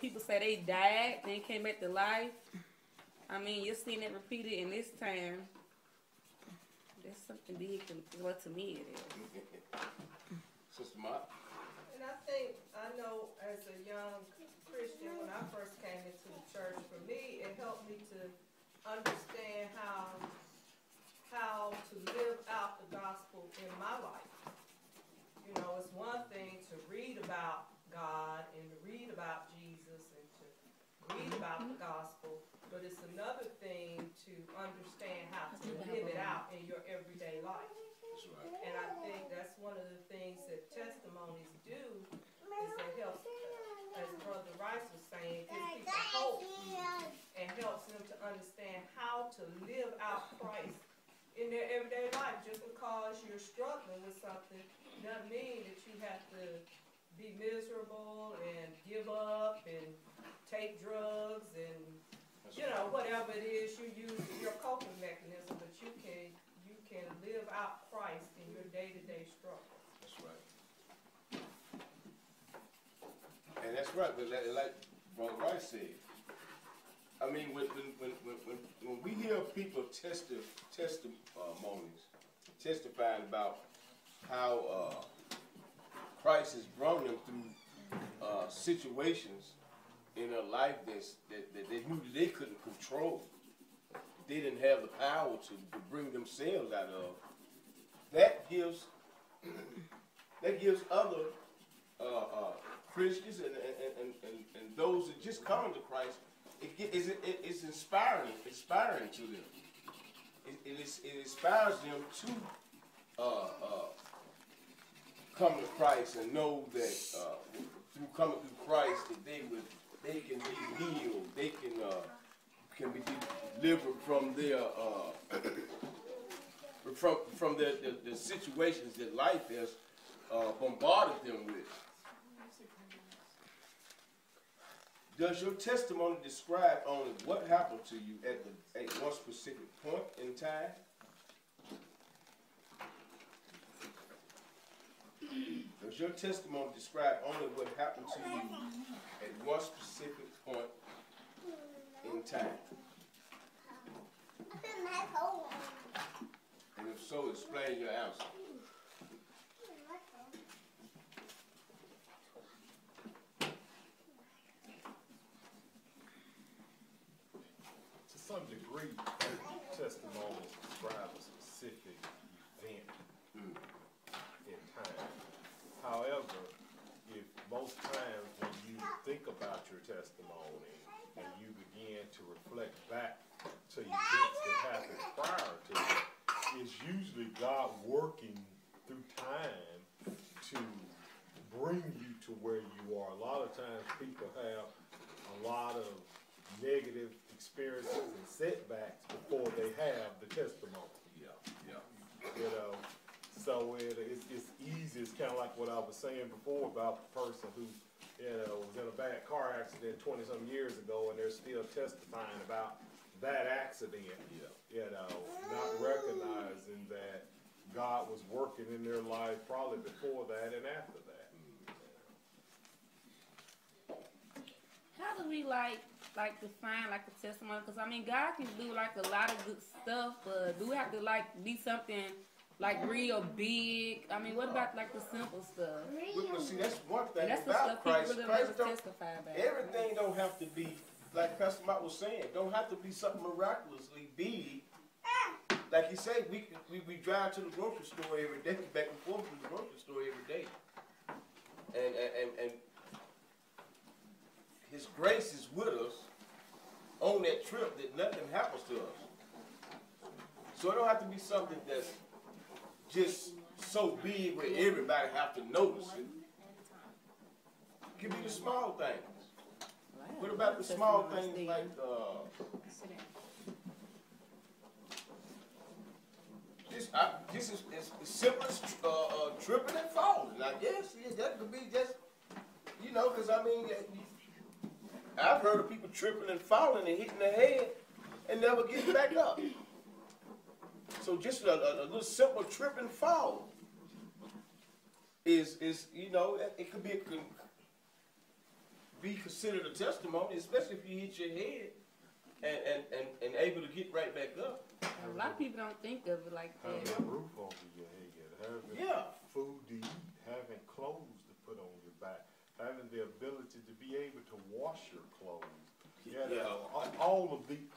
people say they died, then came back to life. I mean, you're seeing it repeated in this time. That's something big. Well, to me it is. Sister Mark? And I know as a young Christian, when I first came into the church, for me, it helped me to understand how to live out the gospel in my life. You know, it's one thing to read about God and to read about Jesus and to read about the gospel, but it's another thing to understand how to live it out in your everyday life. That's right. And I think that's one of the things that testimonies do, is they help, as Brother Rice was saying, gives people hope and helps them to understand how to live out Christ in their everyday life. Just because you're struggling with something doesn't mean that you have to be miserable and give up and take drugs and whatever it is you use as your coping mechanism, but you can live out Christ in your day-to-day struggle. That's right. And that's right, but like Brother Rice said, I mean, when we hear people testifying about how Christ has brought them through situations in their life that they knew that they couldn't control, they didn't have the power to bring themselves out of, that gives other Christians and those that just come to Christ, it's inspiring to them. It inspires them to come to Christ and know that through coming through Christ that they can be healed, they can be delivered from their from the situations that life has bombarded them with. Does your testimony describe only what happened to you at one specific point in time? Does your testimony describe only what happened to you at one specific point in time? And if so, explain your answer. To some degree, testimonies describe a specific event in time. However, if most times when you think about your testimony and you begin to reflect back to events that happened prior to it, it's usually God working through time to bring you to where you are. A lot of times people have a lot of negative experiences and setbacks before they have the testimony. You know, so it's easy. It's kind of like what I was saying before about the person who, was in a bad car accident 20-some years ago, and they're still testifying about that accident. Not recognizing that God was working in their life probably before that and after that. How do we like define like a testimony? Because I mean, God can do like a lot of good stuff, but do we have to like be something like real big? I mean, what about like the simple stuff? Well, see, that's one thing That's the about stuff Christ. people Christ really don't, testify about. everything don't have to be, like Pastor Mike was saying, don't have to be something miraculously big. Like he said, we drive to the grocery store every day, back and forth to the grocery store every day. And His grace is with us on that trip that nothing happens to us. So it don't have to be something that's just so big where everybody have to notice it. It can be the small things. What about the small things like this is as simple as tripping and falling. I guess that could be just, because I mean, I've heard of people tripping and falling and hitting their head and never getting back up. So just a little simple trip and fall is it could be be considered a testimony, especially if you hit your head and able to get right back up. A lot of people don't think of it like Having that. a roof over your head, having Yeah. food to eat, having clothes to put on your back, having the ability to be able to wash your clothes. Yeah, Yeah. all of these